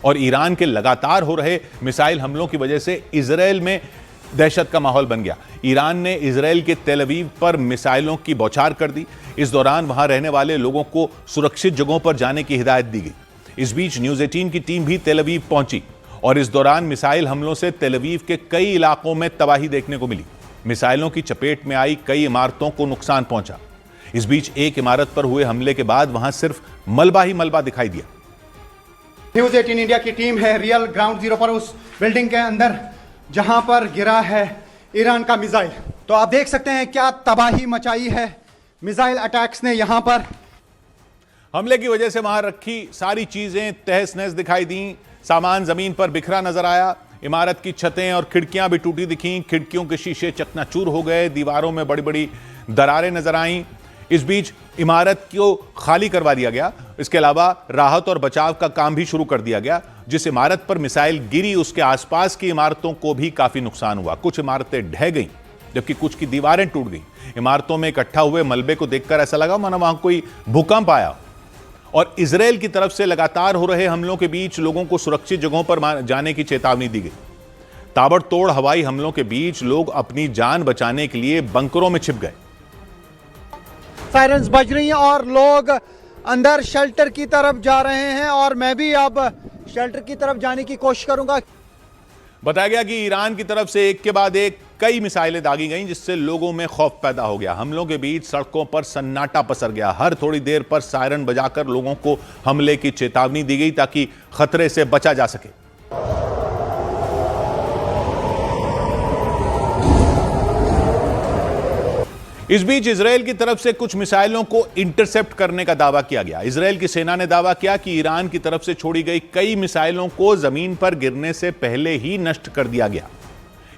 और ईरान के लगातार हो रहे मिसाइल हमलों की वजह से इजराइल में दहशत का माहौल बन गया। ईरान ने इजराइल के तेल अवीव पर मिसाइलों की बौछार कर दी। इस दौरान वहां रहने वाले लोगों को सुरक्षित जगहों पर जाने की हिदायत दी गई। इस बीच न्यूज़ 18 की टीम भी तेल अवीव पहुंची और इस दौरान मिसाइल हमलों से तेल अवीव के कई इलाकों में तबाही देखने को मिली। मिसाइलों की चपेट में आई कई इमारतों को नुकसान पहुंचा। इस बीच एक इमारत पर हुए हमले के बाद वहां सिर्फ मलबा ही मलबा दिखाई दिया। न्यूज़ 18 इंडिया की टीम है रियल ग्राउंड जीरो पर, उस बिल्डिंग के अंदर जहां पर गिरा है ईरान का मिसाइल। तो आप देख सकते हैं क्या तबाही मचाई है मिसाइल अटैक्स ने। यहां पर हमले की वजह से वहां रखी सारी चीजें तहस नहस दिखाई दी। सामान जमीन पर बिखरा नजर आया। इमारत की छतें और खिड़कियां भी टूटी दिखीं। खिड़कियों के शीशे चकनाचूर हो गए। दीवारों में बड़ी बड़ी दरारें नजर आईं। इस बीच इमारत को खाली करवा दिया गया। इसके अलावा राहत और बचाव का काम भी शुरू कर दिया गया। जिस इमारत पर मिसाइल गिरी उसके आसपास की इमारतों को भी काफी नुकसान हुआ। कुछ इमारतें ढह गईं जबकि कुछ की दीवारें टूट गईं। इमारतों में इकट्ठा हुए मलबे को देखकर ऐसा लगा मानो वहां कोई भूकंप आया। और इजराइल की तरफ से लगातार हो रहे हमलों के बीच लोगों को सुरक्षित जगहों पर जाने की चेतावनी दी गई। ताबड़तोड़ हवाई हमलों के बीच लोग अपनी जान बचाने के लिए बंकरों में छिप गए। सायरन्स बज रही हैं और लोग अंदर शेल्टर की तरफ जा रहे हैं और मैं भी अब शेल्टर की तरफ जाने की कोशिश करूंगा। बताया गया कि ईरान की तरफ से एक के बाद एक कई मिसाइलें दागी गईं जिससे लोगों में खौफ पैदा हो गया। हमलों के बीच सड़कों पर सन्नाटा पसर गया। हर थोड़ी देर पर सायरन बजाकर लोगों को हमले की चेतावनी दी गई ताकि खतरे से बचा जा सके। इस बीच इजराइल की तरफ से कुछ मिसाइलों को इंटरसेप्ट करने का दावा किया गया। इजराइल की सेना ने दावा किया कि ईरान की तरफ से छोड़ी गई कई मिसाइलों को जमीन पर गिरने से पहले ही नष्ट कर दिया गया।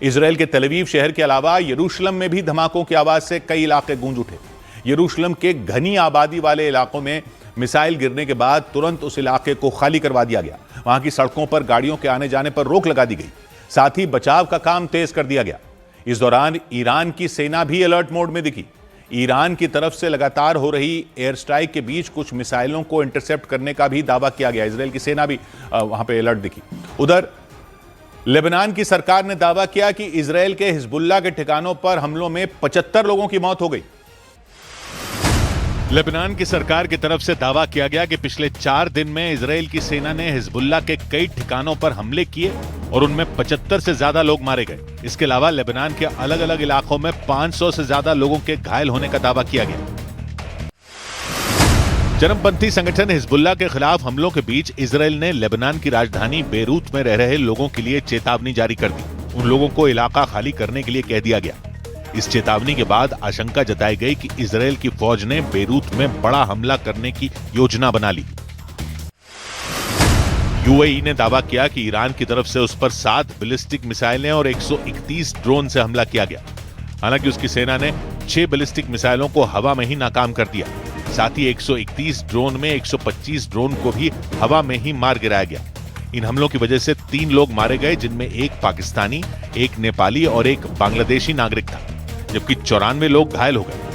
इजराइल के तेल अवीव शहर के अलावा यरूशलेम में भी धमाकों की आवाज से कई इलाके गूंज उठे। यरूशलेम के घनी आबादी वाले इलाकों में मिसाइल गिरने के बाद तुरंत उस इलाके को खाली करवा दिया गया। वहां की सड़कों पर गाड़ियों के आने जाने पर रोक लगा दी गई। साथ ही बचाव का काम तेज कर दिया गया। इस दौरान ईरान की सेना भी अलर्ट मोड में दिखी। ईरान की तरफ से लगातार हो रही एयर स्ट्राइक के बीच कुछ मिसाइलों को इंटरसेप्ट करने का भी दावा किया गया। इजराइल की सेना भी वहां पे अलर्ट दिखी। उधर लेबनान की सरकार ने दावा किया कि इजराइल के हिजबुल्लाह के ठिकानों पर हमलों में 75 लोगों की मौत हो गई। लेबनान की सरकार की तरफ से दावा किया गया कि पिछले 4 दिन में इजराइल की सेना ने हिजबुल्लाह के कई ठिकानों पर हमले किए और उनमें 75 से ज्यादा लोग मारे गए। इसके अलावा लेबनान के अलग अलग इलाकों में 500 से ज्यादा लोगों के घायल होने का दावा किया गया। चरमपंथी संगठन हिजबुल्लाह के खिलाफ हमलों के बीच इजराइल ने लेबनान की राजधानी बेरूत में रह रहे लोगों के लिए चेतावनी जारी कर दी। उन लोगों को इलाका खाली करने के लिए कह दिया गया। इस चेतावनी के बाद आशंका जताई गई कि इजराइल की फौज ने बेरूत में बड़ा हमला करने की योजना बना ली। यूएई ने दावा किया कि ईरान की तरफ से उस पर 7 बैलिस्टिक मिसाइलें और 131 ड्रोन से हमला किया गया। हालांकि उसकी सेना ने 6 बैलिस्टिक मिसाइलों को हवा में ही नाकाम कर दिया। साथ ही 131 ड्रोन में 125 ड्रोन को भी हवा में ही मार गिराया गया। इन हमलों की वजह से 3 लोग मारे गए जिनमें एक पाकिस्तानी, एक नेपाली और एक बांग्लादेशी नागरिक था, जबकि 94 लोग घायल हो गए।